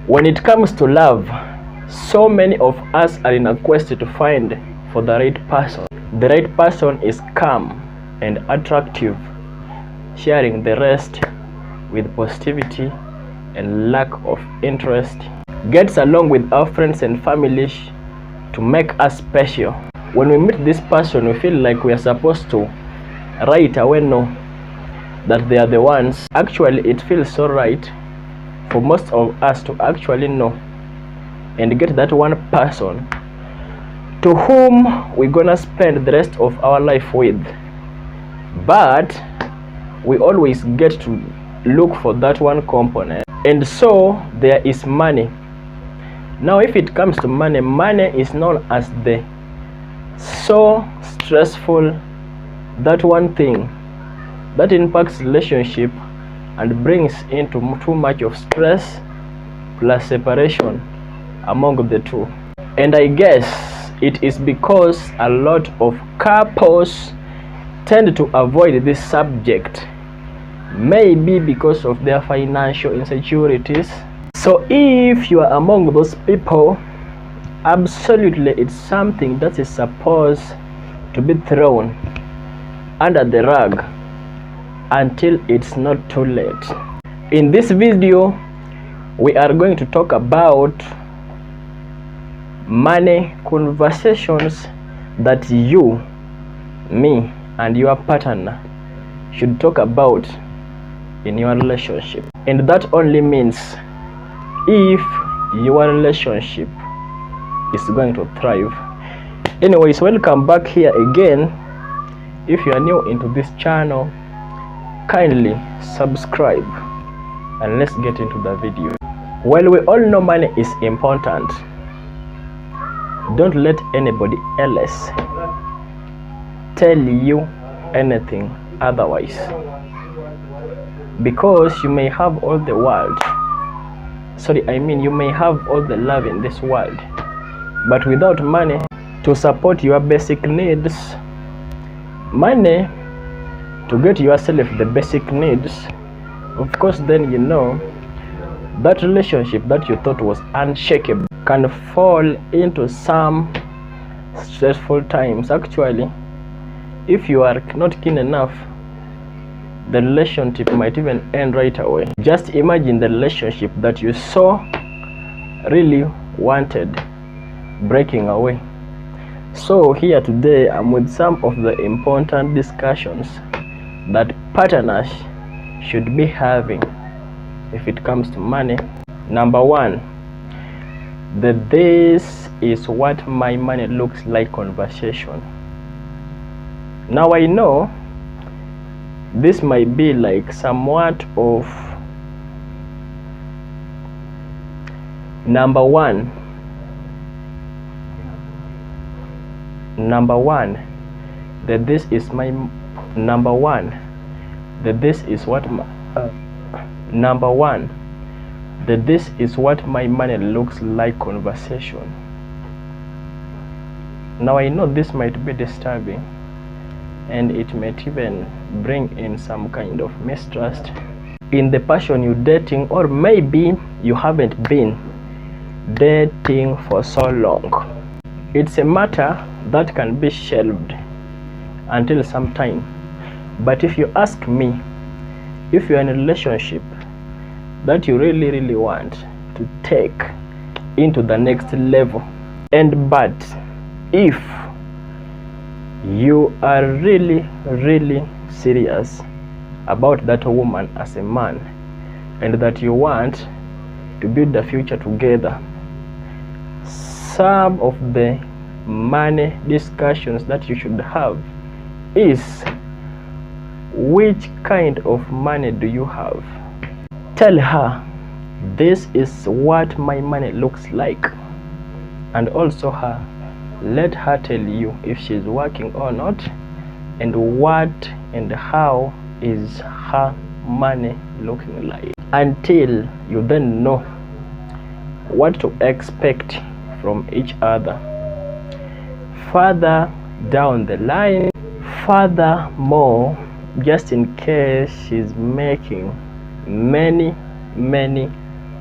When it comes to love, so many of us are in a quest to find for the right person. The right person is calm and attractive, sharing the rest with positivity and lack of interest, gets along with our friends and family to make us special. When we meet this person, we feel like we are supposed to right away know that they are the ones. Actually, it feels so right for most of us to actually know and get that one person to whom we're gonna spend the rest of our life with. But we always get to look for that one component, and so there is money. Now if it comes to money, money is known as the so stressful, that one thing that impacts relationship and brings into too much of stress plus separation among the two. And I guess it is because a lot of couples tend to avoid this subject, maybe because of their financial insecurities. So if you are among those people, absolutely it's something that is supposed to be thrown under the rug until it's not too late. In this video, we are going to talk about money conversations that you, me, and your partner should talk about in your relationship. And that only means if your relationship is going to thrive. Anyways, welcome back here again. If you are new into this channel, kindly subscribe and let's get into the video. While we all know money is important, don't let anybody else tell you anything otherwise, because you may have all the world, you may have all the love in this world, but without money to support your basic needs, money to get yourself the basic needs, of course, then you know that relationship that you thought was unshakable can fall into some stressful times. Actually, if you are not keen enough, the relationship might even end right away. Just imagine the relationship that you so really wanted breaking away. So here today I'm with some of the important discussions that partners should be having if it comes to money. Number one, the "this is what my money looks like" conversation. Now I know this might be like somewhat of number one, that this is my number one, that this is what my number one, that this is what my money looks like conversation. Now I know this might be disturbing, and it might even bring in some kind of mistrust in the person you're dating, or maybe you haven't been dating for so long. It's a matter that can be shelved until some time. But if you ask me, if you're in a relationship that you really want to take into the next level, and but if you are really serious about that woman as a man, and that you want to build the future together, some of the money discussions that you should have is, which kind of money do you have? Tell her, this is what my money looks like, and also let her tell you if she's working or not, and what and how is her money looking like, until you then know what to expect from each other further down the line. Furthermore, just in case she's making many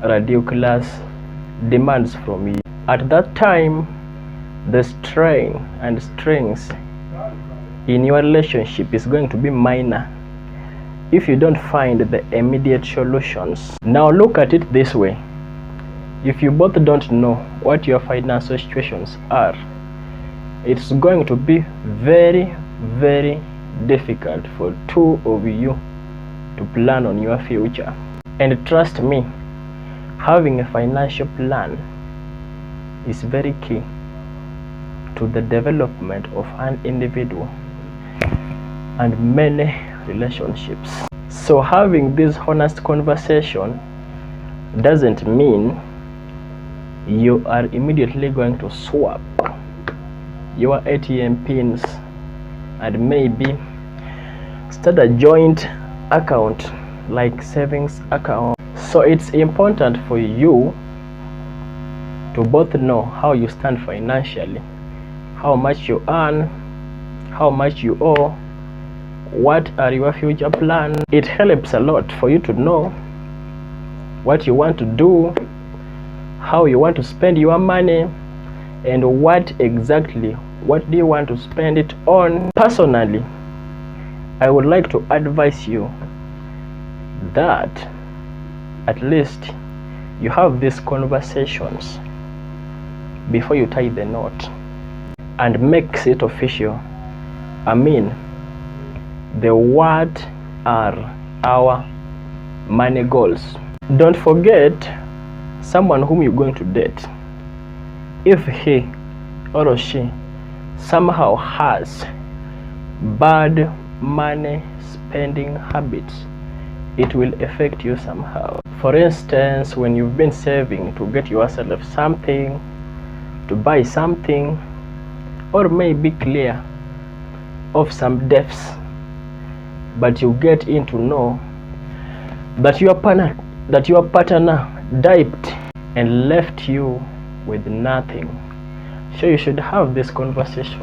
ridiculous demands from you. At that time, the strain and strings in your relationship is going to be minor if you don't find the immediate solutions. Now look at it this way. If you both don't know what your financial situations are, it's going to be very, very difficult for two of you to plan on your future. And trust me, having a financial plan is very key to the development of an individual and many relationships. So having this honest conversation doesn't mean you are immediately going to swap your ATM pins and maybe start a joint account like savings account. So it's important for you to both know how you stand financially, how much you earn, how much you owe, what are your future plans. It helps a lot for you to know what you want to do, how you want to spend your money, and what do you want to spend it on. Personally, I would like to advise you that at least you have these conversations before you tie the knot and makes it official. I mean, what are our money goals? Don't forget someone whom you're going to date. If he or she somehow has bad money spending habits, it will affect you somehow. For instance, when you've been saving to get yourself something, to buy something, or maybe clear of some debts, but you get in to know that your partner died and left you with nothing. So you should have this conversation,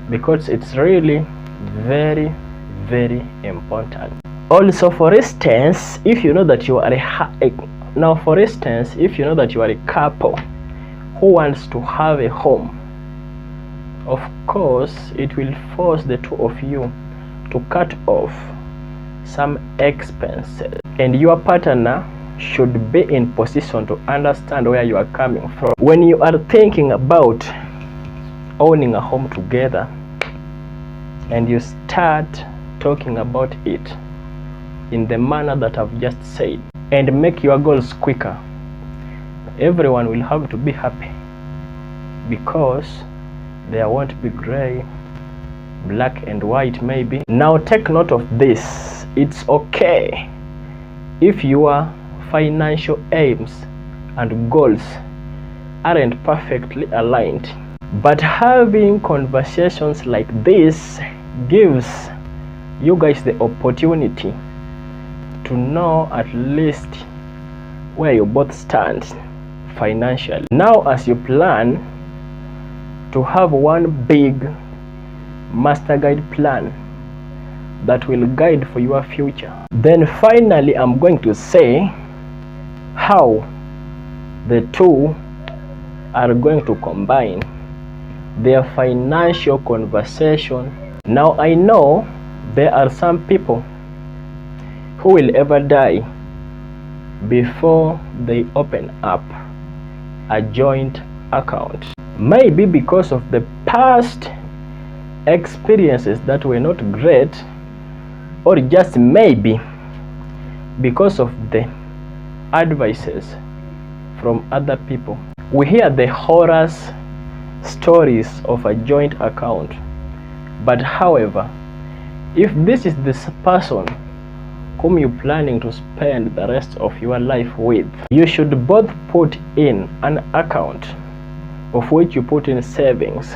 because it's really very, very important. Also, for instance, if you know that you are a couple who wants to have a home, of course it will force the two of you to cut off some expenses, and your partner should be in position to understand where you are coming from. When you are thinking about owning a home together and you start talking about it in the manner that I've just said and make your goals quicker, everyone will have to be happy, because there won't be gray, black and white maybe. Now take note of this. It's okay if your financial aims and goals aren't perfectly aligned, but having conversations like this gives you guys the opportunity to know at least where you both stand financially. Now, as you plan to have one big master guide plan that will guide for your future, then finally I'm going to say how the two are going to combine their financial conversation. Now I know there are some people who will ever die before they open up a joint account, maybe because of the past experiences that were not great, or just maybe because of the advices from other people. We hear the horror stories of a joint account, but however, if this is the person whom you're planning to spend the rest of your life with, you should both put in an account of which you put in savings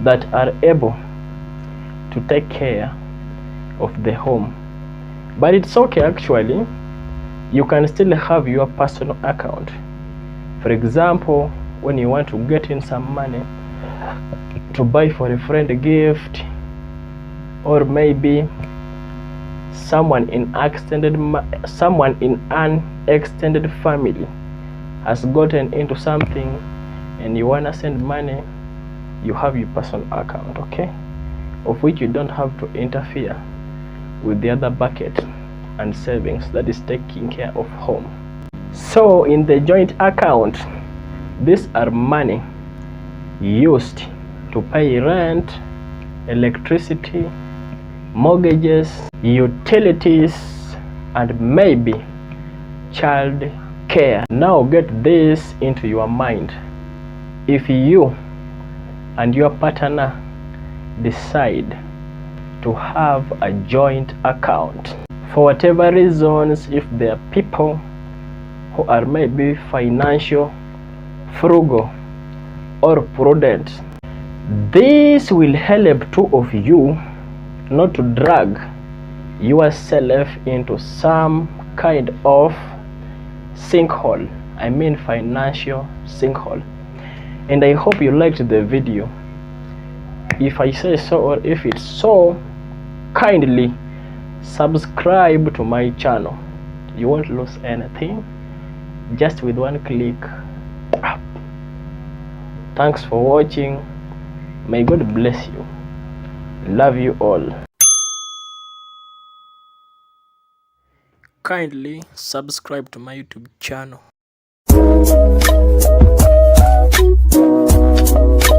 that are able to take care of the home. But it's okay, actually, you can still have your personal account. For example, when you want to get in some money to buy for a friend a gift, or maybe someone in an extended family has gotten into something and you wanna send money, you have your personal account, okay, of which you don't have to interfere with the other bucket and savings that is taking care of home. So in the joint account, these are money used to pay rent, electricity, mortgages, utilities, and maybe child care. Now get this into your mind. If you and your partner decide to have a joint account, for whatever reasons, if there are people who are maybe financial, frugal, or prudent, this will help two of you not to drag yourself into some kind of sinkhole. I mean financial sinkhole. And I hope you liked the video. If I say so, or if it's so, kindly subscribe to my channel. You won't lose anything, just with one click. Thanks for watching. May God bless you. Love you all. Kindly subscribe to my YouTube channel.